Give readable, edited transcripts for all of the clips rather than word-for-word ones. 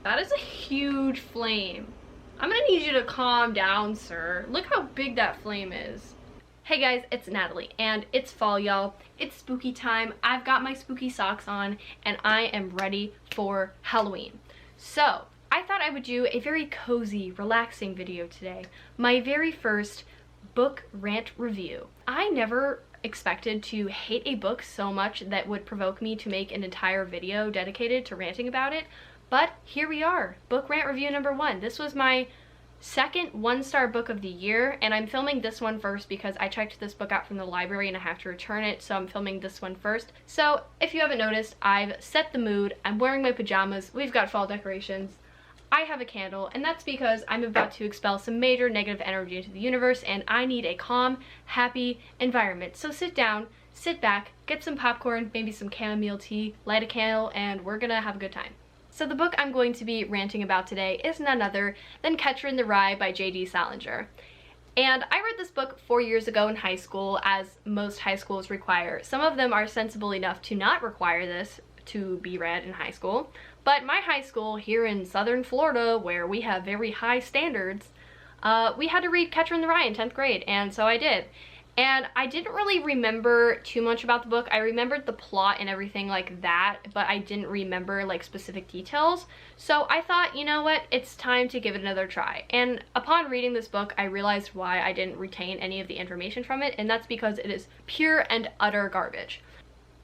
That is a huge flame. I'm gonna need you to calm down, sir. Look how big that flame is. Hey guys, it's Natalie, and it's fall, y'all. It's spooky time. I've got my spooky socks on, and I am ready for Halloween. So, I thought I would do a very cozy, relaxing video today. My very first book rant review. I never expected to hate a book so much that would provoke me to make an entire video dedicated to ranting about it, but here we are, book rant review number 1. This was my second 1-star book of the year, and I'm filming this one first because I checked this book out from the library and I have to return it, so I'm filming this one first. So if you haven't noticed, I've set the mood. I'm wearing my pajamas, we've got fall decorations, I have a candle, and that's because I'm about to expel some major negative energy into the universe and I need a calm, happy environment. So sit down, sit back, get some popcorn, maybe some chamomile tea, light a candle, and we're gonna have a good time. So the book I'm going to be ranting about today is none other than Catcher in the Rye by J.D. Salinger. And I read this book 4 years ago in high school, as most high schools require. Some of them are sensible enough to not require this to be read in high school, but my high school here in southern Florida, where we have very high standards, we had to read Catcher in the Rye in 10th grade, and so I did. And I didn't really remember too much about the book. I remembered the plot and everything like that, but I didn't remember like specific details. So I thought, you know what, it's time to give it another try. And upon reading this book, I realized why I didn't retain any of the information from it, and that's because it is pure and utter garbage.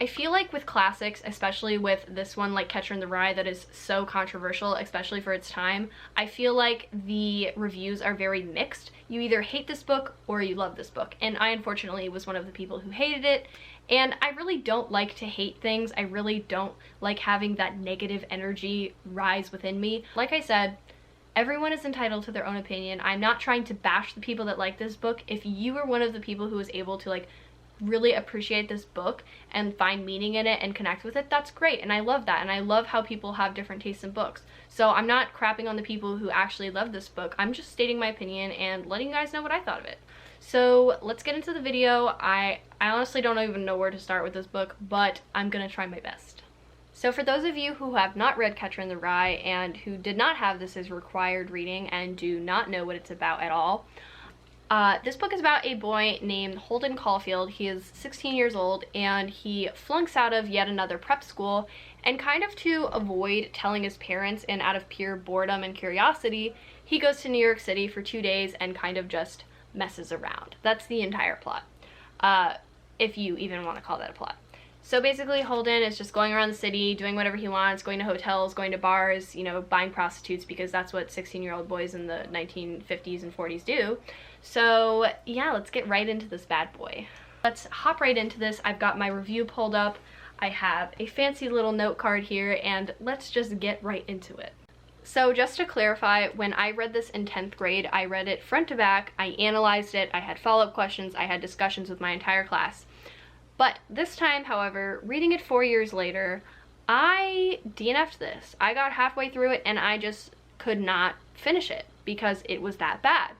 I feel like with classics, especially with this one like Catcher in the Rye that is so controversial, especially for its time, I feel like the reviews are very mixed. You either hate this book or you love this book, and I unfortunately was one of the people who hated it, and I really don't like to hate things. I really don't like having that negative energy rise within me. Like I said, everyone is entitled to their own opinion. I'm not trying to bash the people that like this book. If you were one of the people who was able to like really appreciate this book and find meaning in it and connect with it, that's great, and I love that, and I love how people have different tastes in books. So I'm not crapping on the people who actually love this book. I'm just stating my opinion and letting you guys know what I thought of it. So let's get into the video. I honestly don't even know where to start with this book, but I'm gonna try my best. So for those of you who have not read Catcher in the Rye and who did not have this as required reading and do not know what it's about at all, this book is about a boy named Holden Caulfield. He is 16 years old and he flunks out of yet another prep school, and kind of to avoid telling his parents and out of pure boredom and curiosity, he goes to New York City for 2 days and kind of just messes around. That's the entire plot, if you even want to call that a plot. So basically Holden is just going around the city, doing whatever he wants, going to hotels, going to bars, you know, buying prostitutes, because that's what 16-year-old boys in the 1950s and 40s do. So yeah, let's get right into this bad boy. Let's hop right into this. I've got my review pulled up. I have a fancy little note card here, and let's just get right into it. So just to clarify, when I read this in 10th grade, I read it front to back, I analyzed it, I had follow-up questions, I had discussions with my entire class. But this time, however, reading it 4 years later, I DNF'd this. I got halfway through it and I just could not finish it because it was that bad.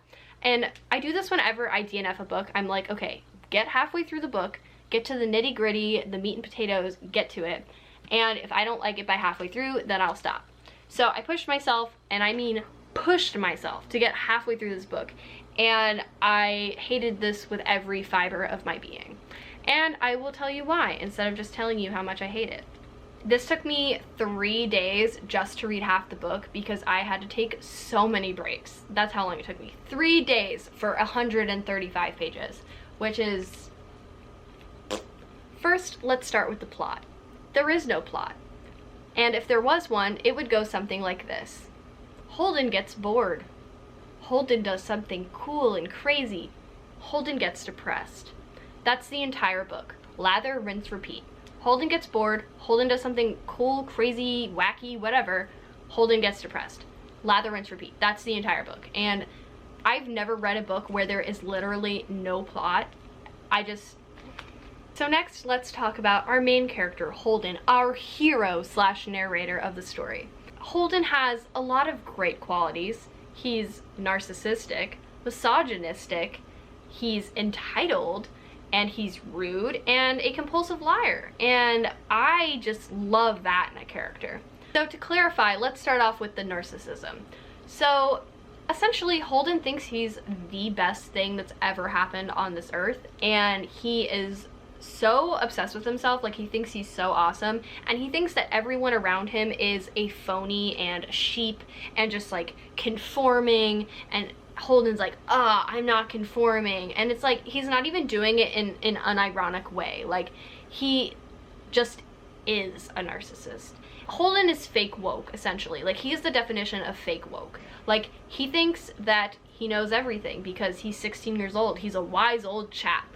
And I do this whenever I DNF a book. I'm like, okay, get halfway through the book, get to the nitty gritty, the meat and potatoes, get to it. And if I don't like it by halfway through, then I'll stop. So I pushed myself, and I mean pushed myself, to get halfway through this book. And I hated this with every fiber of my being. And I will tell you why, instead of just telling you how much I hate it. This took me 3 days just to read half the book because I had to take so many breaks. That's how long it took me. 3 days for 135 pages, which is... First, let's start with the plot. There is no plot. And if there was one, it would go something like this. Holden gets bored. Holden does something cool and crazy. Holden gets depressed. That's the entire book. Lather, rinse, repeat. Holden gets bored. Holden does something cool, crazy, wacky, whatever. Holden gets depressed. Lather, rinse, repeat. That's the entire book. And I've never read a book where there is literally no plot. So next, let's talk about our main character, Holden, our hero slash narrator of the story. Holden has a lot of great qualities. He's narcissistic, misogynistic, he's entitled, and he's rude, and a compulsive liar. And I just love that in a character. So to clarify, let's start off with the narcissism. So essentially, Holden thinks he's the best thing that's ever happened on this earth, and he is so obsessed with himself. Like, he thinks he's so awesome, and he thinks that everyone around him is a phony and a sheep and just like conforming, and Holden's like, I'm not conforming. And it's like, he's not even doing it in an unironic way. Like, he just is a narcissist. Holden is fake woke, essentially. Like, he is the definition of fake woke. Like, he thinks that he knows everything because he's 16 years old. He's a wise old chap.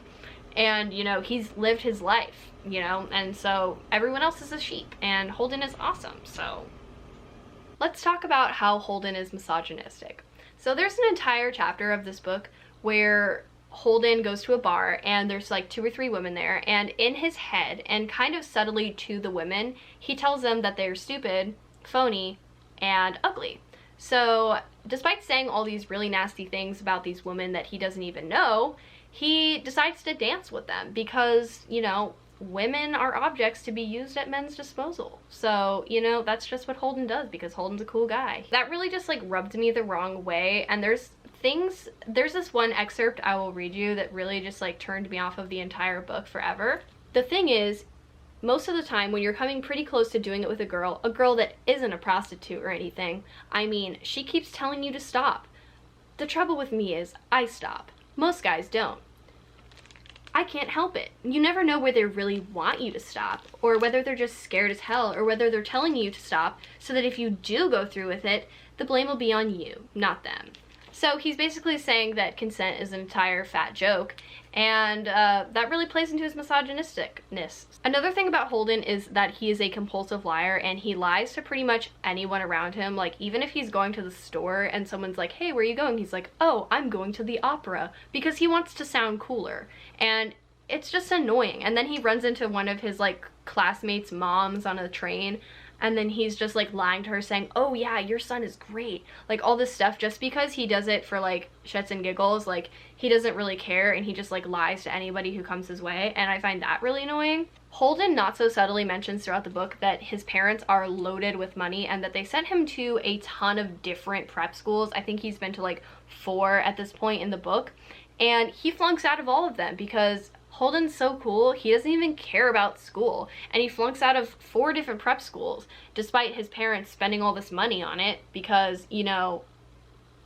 And, you know, he's lived his life, you know, and so everyone else is a sheep, and Holden is awesome. So let's talk about how Holden is misogynistic. So there's an entire chapter of this book where Holden goes to a bar, and there's like 2 or 3 women there, and in his head, and kind of subtly to the women, he tells them that they're stupid, phony, and ugly. So despite saying all these really nasty things about these women that he doesn't even know, he decides to dance with them because, you know, women are objects to be used at men's disposal. So, you know, that's just what Holden does because Holden's a cool guy. That really just like rubbed me the wrong way, and there's this one excerpt I will read you that really just like turned me off of the entire book forever. The thing is, most of the time when you're coming pretty close to doing it with a girl that isn't a prostitute or anything, I mean, she keeps telling you to stop. The trouble with me is I stop. Most guys don't. I can't help it. You never know whether they really want you to stop, or whether they're just scared as hell, or whether they're telling you to stop so that if you do go through with it, the blame will be on you, not them. So he's basically saying that consent is an entire fat joke, and that really plays into his misogynisticness. Another thing about Holden is that he is a compulsive liar, and he lies to pretty much anyone around him. Like, even if he's going to the store and someone's like, hey, where are you going? He's like, oh, I'm going to the opera, because he wants to sound cooler. And it's just annoying. And then he runs into one of his like classmates' moms on a train, and then he's just like lying to her saying, oh yeah, your son is great, like all this stuff, just because he does it for like shits and giggles. Like, he doesn't really care, and he just like lies to anybody who comes his way, and I find that really annoying. Holden not so subtly mentions throughout the book that his parents are loaded with money, and that they sent him to a ton of different prep schools. I think he's been to like 4 at this point in the book, and he flunks out of all of them because Holden's so cool, he doesn't even care about school, and he flunks out of 4 different prep schools despite his parents spending all this money on it because, you know,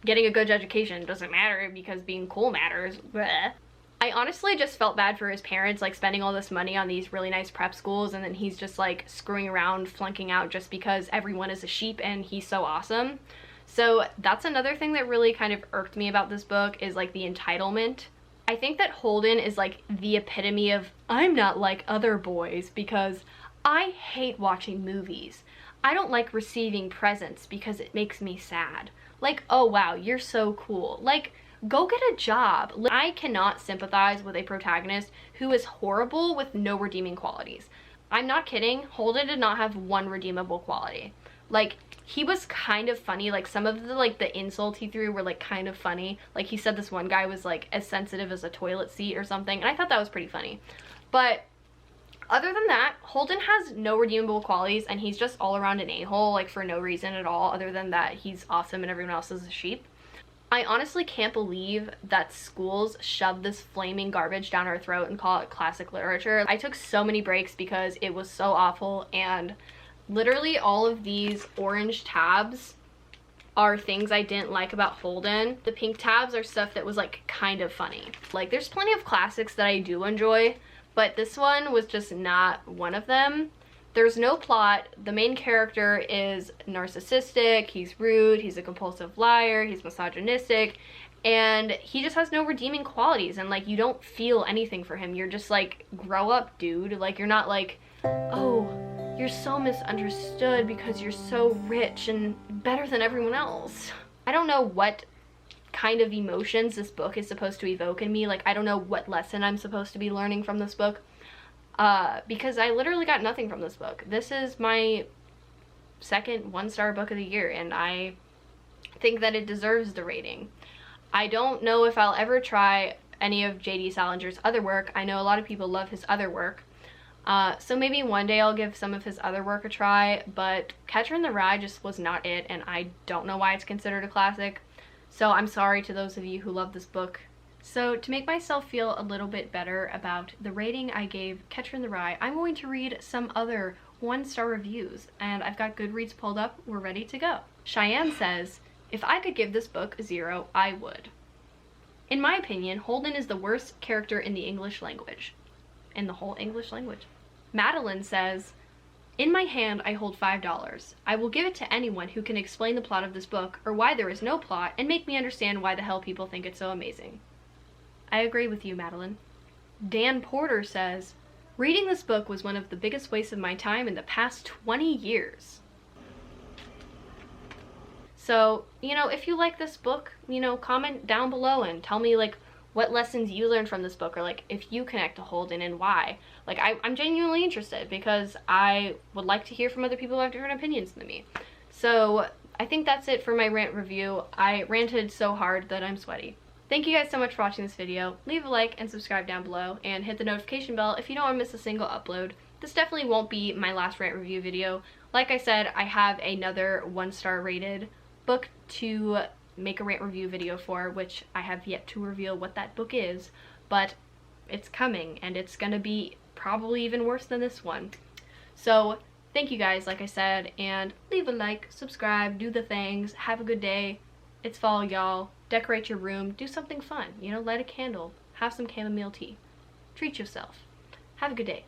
getting a good education doesn't matter because being cool matters. Blech. I honestly just felt bad for his parents, like spending all this money on these really nice prep schools, and then he's just like screwing around, flunking out just because everyone is a sheep and he's so awesome. So that's another thing that really kind of irked me about this book, is like the entitlement. I think that Holden is like the epitome of I'm not like other boys because I hate watching movies. I don't like receiving presents because it makes me sad. Like, oh wow, you're so cool. Like, go get a job. I cannot sympathize with a protagonist who is horrible with no redeeming qualities. I'm not kidding. Holden did not have one redeemable quality. Like, he was kind of funny. Like, some of the like the insults he threw were like kind of funny. Like, he said this one guy was like as sensitive as a toilet seat or something, and I thought that was pretty funny. But other than that, Holden has no redeemable qualities, and he's just all around an a-hole, like for no reason at all other than that he's awesome and everyone else is a sheep. I honestly can't believe that schools shove this flaming garbage down our throat and call it classic literature. I took so many breaks because it was so awful, and literally all of these orange tabs are things I didn't like about Holden. The pink tabs are stuff that was like kind of funny. Like, there's plenty of classics that I do enjoy, but this one was just not one of them. There's no plot. The main character is narcissistic, he's rude, he's a compulsive liar, he's misogynistic, and he just has no redeeming qualities, and like, you don't feel anything for him. You're just like, grow up, dude. Like, you're not like, oh, you're so misunderstood because you're so rich and better than everyone else. I don't know what kind of emotions this book is supposed to evoke in me. Like, I don't know what lesson I'm supposed to be learning from this book, because I literally got nothing from this book. This is my second 1-star book of the year, and I think that it deserves the rating. I don't know if I'll ever try any of J.D. Salinger's other work. I know a lot of people love his other work. So maybe one day I'll give some of his other work a try, but Catcher in the Rye just was not it, and I don't know why it's considered a classic. So I'm sorry to those of you who love this book. So to make myself feel a little bit better about the rating I gave Catcher in the Rye, I'm going to read some other 1-star reviews, and I've got Goodreads pulled up. We're ready to go. Cheyenne says, if I could give this book a 0, I would. In my opinion, Holden is the worst character in the English language. In the whole English language. Madeline says, in my hand I hold $5. I will give it to anyone who can explain the plot of this book or why there is no plot and make me understand why the hell people think it's so amazing. I agree with you, Madeline. Dan Porter says, reading this book was one of the biggest wastes of my time in the past 20 years. So, you know, if you like this book, you know, comment down below and tell me, like, what lessons you learned from this book, or, like, if you connect to Holden and why. Like, I'm genuinely interested because I would like to hear from other people who have different opinions than me. So, I think that's it for my rant review. I ranted so hard that I'm sweaty. Thank you guys so much for watching this video. Leave a like and subscribe down below, and hit the notification bell if you don't want to miss a single upload. This definitely won't be my last rant review video. Like I said, I have another 1-star rated book to make a rant review video for, which I have yet to reveal what that book is, but it's coming, and it's gonna be probably even worse than this one. So thank you guys, like I said, and leave a like, subscribe, do the things, have a good day. It's fall, y'all. Decorate your room, do something fun, you know, light a candle, have some chamomile tea, treat yourself. Have a good day.